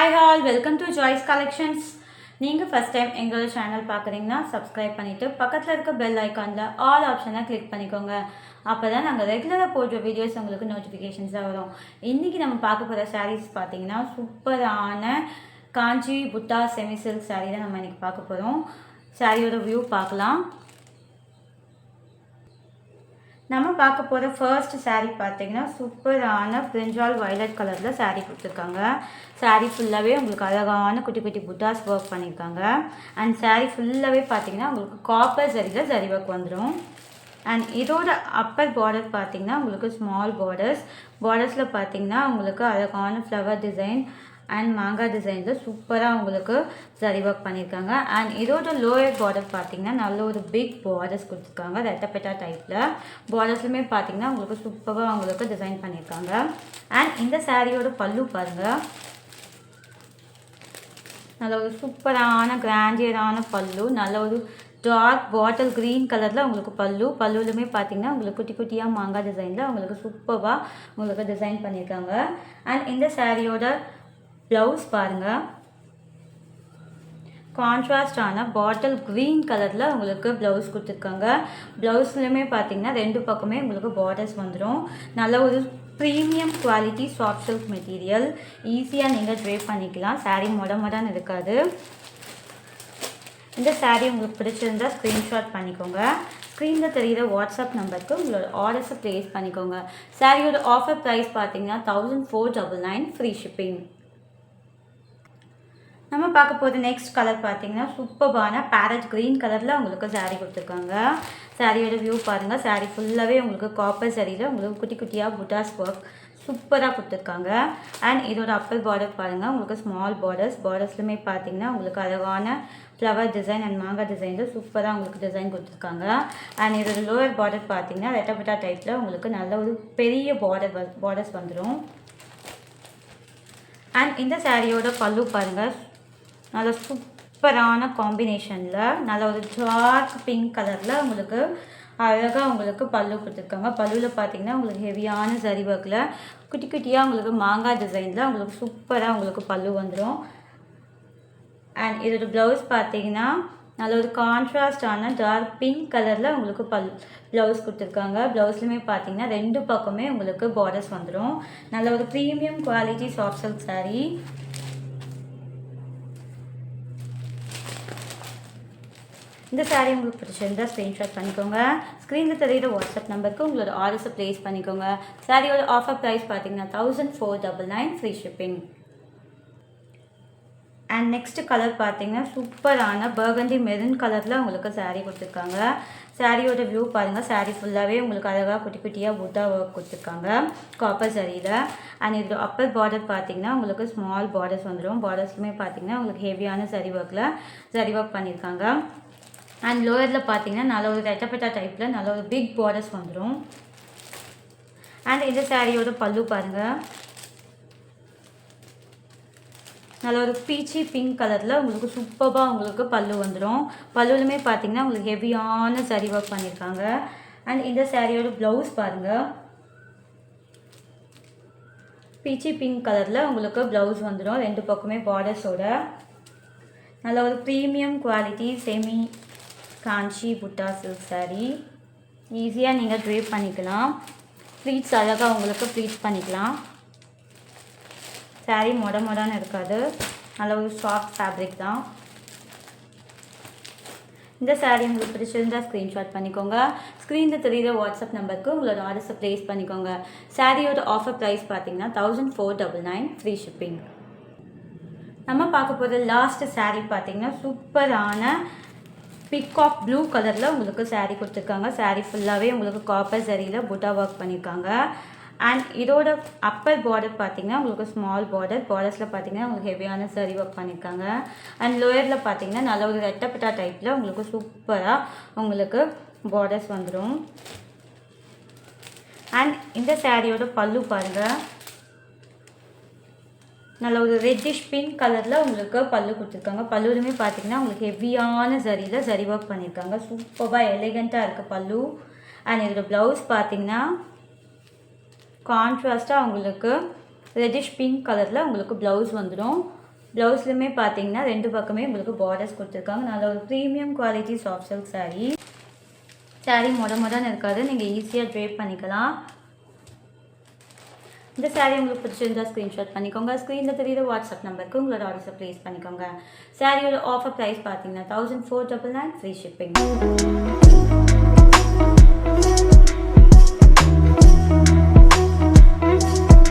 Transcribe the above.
Hi all, welcome to Joyce Collections. நீங்கள் first time எங்களோட channel பார்க்குறீங்கன்னா சப்ஸ்கிரைப் பண்ணிவிட்டு பக்கத்தில் இருக்க பெல் ஐக்கானில் ஆல் ஆப்ஷனை கிளிக் பண்ணிக்கோங்க. அப்போ தான் நாங்கள் ரெகுலராக போடுற வீடியோஸ் உங்களுக்கு நோட்டிஃபிகேஷன்ஸாக வரும். இன்றைக்கி நம்ம பார்க்க போகிற சாரீஸ் பார்த்தீங்கன்னா சூப்பரான காஞ்சி புட்டா செமி சில்க் சாரீ தான் நம்ம இன்றைக்கி பார்க்க போகிறோம். சாரியோட வியூ பார்க்கலாம். நம்ம பார்க்க போகிற ஃபர்ஸ்ட் சாரீ பார்த்தீங்கன்னா சூப்பரான பிரிஞ்சால் வயலட் கலரில் சாரீ கொடுத்துருக்காங்க. சாரீ ஃபுல்லாகவே உங்களுக்கு அழகான குட்டி குட்டி புட்டாஸ் ஒர்க் பண்ணியிருக்காங்க. அண்ட் சாரீ ஃபுல்லாகவே பார்த்தீங்கன்னா உங்களுக்கு காப்பர் சரியில் சரி ஒர்க் வந்துடும். அண்ட் இதோட அப்பர் பார்டர் பார்த்தீங்கன்னா உங்களுக்கு ஸ்மால் பார்டர்ஸில் பார்த்தீங்கன்னா உங்களுக்கு அழகான ஃப்ளவர் டிசைன் அண்ட் மாங்காய் டிசைனில் சூப்பராக உங்களுக்கு சரி ஒர்க் பண்ணியிருக்காங்க. அண்ட் இதோட லோயர் பார்டர் பார்த்தீங்கன்னா நல்ல ஒரு பிக் பார்டர்ஸ் கொடுத்துருக்காங்க. ரெட்டப்பெட்டா டைப்பில் பார்டர்ஸ்லுமே பார்த்தீங்கன்னா உங்களுக்கு சூப்பராக உங்களுக்கு டிசைன் பண்ணியிருக்காங்க. அண்ட் இந்த சாரியோட பல்லு பாருங்கள், நல்ல ஒரு சூப்பரான கிராண்டியரான பல்லு, நல்ல ஒரு டார்க் பாட்டில் க்ரீன் கலரில் உங்களுக்கு பல்லுலுமே பார்த்தீங்கன்னா உங்களுக்கு குட்டி குட்டியாக மாங்காய் டிசைனில் உங்களுக்கு சூப்பராக உங்களுக்கு டிசைன் பண்ணியிருக்காங்க. அண்ட் இந்த சாரியோட ப்ளவுஸ் பாருங்கள், கான்ட்ராஸ்டான பாட்டில் க்ரீன் கலரில் உங்களுக்கு ப்ளவுஸ் கொடுத்துருக்காங்க. ப்ளவுஸ்லையுமே பார்த்தீங்கன்னா ரெண்டு பக்கமே உங்களுக்கு பார்டர்ஸ் வந்துடும். நல்ல ஒரு premium quality soft silk material, ஈஸியாக நீங்கள் ட்ரேப் பண்ணிக்கலாம். சாரீ மொடன்னு இருக்காது. இந்த சாரீ உங்களுக்கு பிடிச்சிருந்தா ஸ்க்ரீன்ஷாட் பண்ணிக்கோங்க. ஸ்க்ரீனில் தெரிகிற வாட்ஸ்அப் நம்பருக்கு உங்களோட ஆர்டர்ஸை ப்ளேஸ் பண்ணிக்கோங்க. சாரியோட ஆஃபர் ப்ரைஸ் பார்த்தீங்கன்னா 1499 ஃப்ரீ ஷிப்பிங். நம்ம பார்க்க போகிற நெக்ஸ்ட் கலர் பார்த்தீங்கன்னா சூப்பரான பேரட் க்ரீன் கலரில் உங்களுக்கு சாரீ கொடுத்துருக்காங்க. சாரியோட வியூ பாருங்கள். சாரீ ஃபுல்லாகவே உங்களுக்கு காப்பர் சரியில் உங்களுக்கு குட்டி குட்டியாக புட்டாஸ் ஒர்க் சூப்பராக கொடுத்துருக்காங்க. அண்ட் இதோட அப்பர் பார்டர் பாருங்கள், உங்களுக்கு ஸ்மால் பார்டர்ஸ்லுமே பார்த்தீங்கன்னா உங்களுக்கு அழகான ஃப்ளவர் டிசைன் அண்ட் மாங்காய் டிசைனில் சூப்பராக உங்களுக்கு டிசைன் கொடுத்துருக்காங்க. அண்ட் இதோட லோயர் பார்டர் பார்த்தீங்கன்னா ரெட்டப்பட்டா டைப்பில் உங்களுக்கு நல்ல ஒரு பெரிய பார்டர்ஸ் வந்துடும். அண்ட் இந்த சாரியோட பல்லு பாருங்கள், நல்ல சூப்பரான காம்பினேஷனில் நல்ல ஒரு டார்க் பிங்க் கலரில் உங்களுக்கு அழகாக உங்களுக்கு பல்லு கொடுத்துருக்காங்க. பல்லுவில் பார்த்தீங்கன்னா உங்களுக்கு ஹெவியான சரி ஒர்க்கில் குட்டி குட்டியாக உங்களுக்கு மாங்காய் டிசைனில் உங்களுக்கு சூப்பராக உங்களுக்கு பல்லு வந்துடும். அண்ட் இதோட ப்ளவுஸ் பார்த்தீங்கன்னா நல்ல ஒரு கான்ட்ராஸ்டான டார்க் பிங்க் கலரில் உங்களுக்கு ப்ளவுஸ் கொடுத்துருக்காங்க. ப்ளவுஸ்லையுமே பார்த்தீங்கன்னா ரெண்டு பக்கமே உங்களுக்கு பார்டர்ஸ் வந்துடும். நல்ல ஒரு premium quality soft silk sari. இந்த சாரீ உங்களுக்கு பிடிச்சிருந்தால் ஸ்க்ரீன்ஷாட் பண்ணிக்கோங்க. ஸ்க்ரீனில் தெரிகிற வாட்ஸ்அப் நம்பருக்கு உங்களோட ஆர்டர்ஸை ப்ளேஸ் பண்ணிக்கோங்க. சாரியோட ஆஃபர் ப்ரைஸ் பார்த்தீங்கன்னா 1499 free shipping. And next colour பார்த்தீங்கன்னா சூப்பரான பர்கண்டி மெரூன் கலரில் உங்களுக்கு சாரீ கொடுத்துருக்காங்க. சாரியோட வியூ பாருங்கள். சாரீ ஃபுல்லாகவே உங்களுக்கு அழகாக குட்டி குட்டியாக புட்டா ஒர்க் கொடுத்துருக்காங்க காப்பர் சரியில். அண்ட் இதோட அப்பர் பார்டர் பார்த்தீங்கன்னா உங்களுக்கு ஸ்மால் பார்டர்ஸ் வந்துடும். பார்டர்ஸ்லுமே பார்த்தீங்கன்னா உங்களுக்கு ஹெவியான சரி ஒர்க் பண்ணியிருக்காங்க. அண்ட் லோயரில் பார்த்தீங்கன்னா நல்ல ஒரு ரெட்டப்பட்டா டைப்பில் நல்ல ஒரு பிக் பார்டர்ஸ் வந்துடும். அண்ட் இந்த சாரியோட பல்லு பாருங்கள், நல்ல ஒரு பீச்சி பிங்க் கலரில் உங்களுக்கு சூப்பராக உங்களுக்கு பல்லு வந்துடும். பல்லுலுமே பார்த்தீங்கன்னா உங்களுக்கு ஹெவியான சரி ஒர்க் பண்ணியிருக்காங்க. அண்ட் இந்த சாரியோட ப்ளவுஸ் பாருங்கள், பீச்சி பிங்க் கலரில் உங்களுக்கு ப்ளவுஸ் வந்துடும். ரெண்டு பக்கமே பார்டர்ஸோட நல்ல ஒரு ப்ரீமியம் குவாலிட்டி செமி காஞ்சி புட்டா சில்க் சாரீ. ஈஸியாக நீங்கள் ட்ரேப் பண்ணிக்கலாம். ப்ளீட்ஸ் அழகாக உங்களுக்கு ப்ளீட்ஸ் பண்ணிக்கலாம். சாரீ மொடன்னு இருக்காது. நல்ல ஒரு சாஃப்ட் ஃபேப்ரிக் தான். இந்த சாரீ உங்களுக்கு பிடிச்சிருந்தால் ஸ்க்ரீன்ஷாட் பண்ணிக்கோங்க. ஸ்க்ரீனில் தெரிகிற வாட்ஸ்அப் நம்பருக்கு உங்களோட ஆர்டர்ஸை ப்ளேஸ் பண்ணிக்கோங்க. சாரியோட ஆஃபர் ப்ரைஸ் பார்த்தீங்கன்னா 1499 ஃப்ரீ ஷிப்பிங். நம்ம பார்க்க போகிற லாஸ்ட் சாரீ பார்த்தீங்கன்னா சூப்பரான பிகாக் ப்ளூ கலரில் உங்களுக்கு சாரீ கொடுத்துருக்காங்க. சாரீ ஃபுல்லாகவே உங்களுக்கு காப்பர் சரியில் புட்டா ஒர்க் பண்ணியிருக்காங்க. அண்ட் இதோட அப்பர் பார்டர் பார்த்தீங்கன்னா உங்களுக்கு ஸ்மால் பார்டர்ஸில் பார்த்தீங்கன்னா உங்களுக்கு ஹெவியான சரி ஒர்க் பண்ணியிருக்காங்க. அண்ட் லோயரில் பார்த்தீங்கன்னா நல்ல ஒரு ரெட்டப்பட்டா டைப்பில் உங்களுக்கு சூப்பராக உங்களுக்கு பார்டர்ஸ் வந்துடும். அண்ட் இந்த சாரியோட பல்லு பாருங்கள், நல்ல ஒரு ரெட்டிஷ் பிங்க் கலரில் உங்களுக்கு பல்லு கொடுத்துருக்காங்க. பல்லுலுமே பார்த்தீங்கன்னா உங்களுக்கு ஹெவியான சரியில் சரி ஒர்க் பண்ணியிருக்காங்க. சூப்பராக எலிகண்ட்டாக இருக்குது பல்லு. அண்ட் இதோட ப்ளவுஸ் பார்த்தீங்கன்னா கான்ட்ராஸ்ட்டாக உங்களுக்கு ரெட்டிஷ் பிங்க் கலரில் உங்களுக்கு ப்ளவுஸ் வந்துடும். ப்ளவுஸ்லையுமே பார்த்தீங்கன்னா 2 பக்கமே உங்களுக்கு பார்டர்ஸ் கொடுத்துருக்காங்க. நல்ல ஒரு premium quality soft silk sari. Sari மொடன்னு இருக்காது, நீங்கள் ஈஸியாக ட்ரேப் பண்ணிக்கலாம். இந்த சாரீ உங்களுக்கு பிடிச்சிருந்தா ஸ்க்ரீன்ஷாட் பண்ணிக்கோங்க. ஸ்க்ரீனில் தெரியுற வாட்ஸ்அப் நம்பருக்கு உங்களோட ஆர்டர்ஸை ப்ளேஸ் பண்ணிக்கோங்க. சாரியோட ஆஃபர் ப்ரைஸ் பார்த்தீங்கன்னா 1499 ஃப்ரீ ஷிப்பிங்.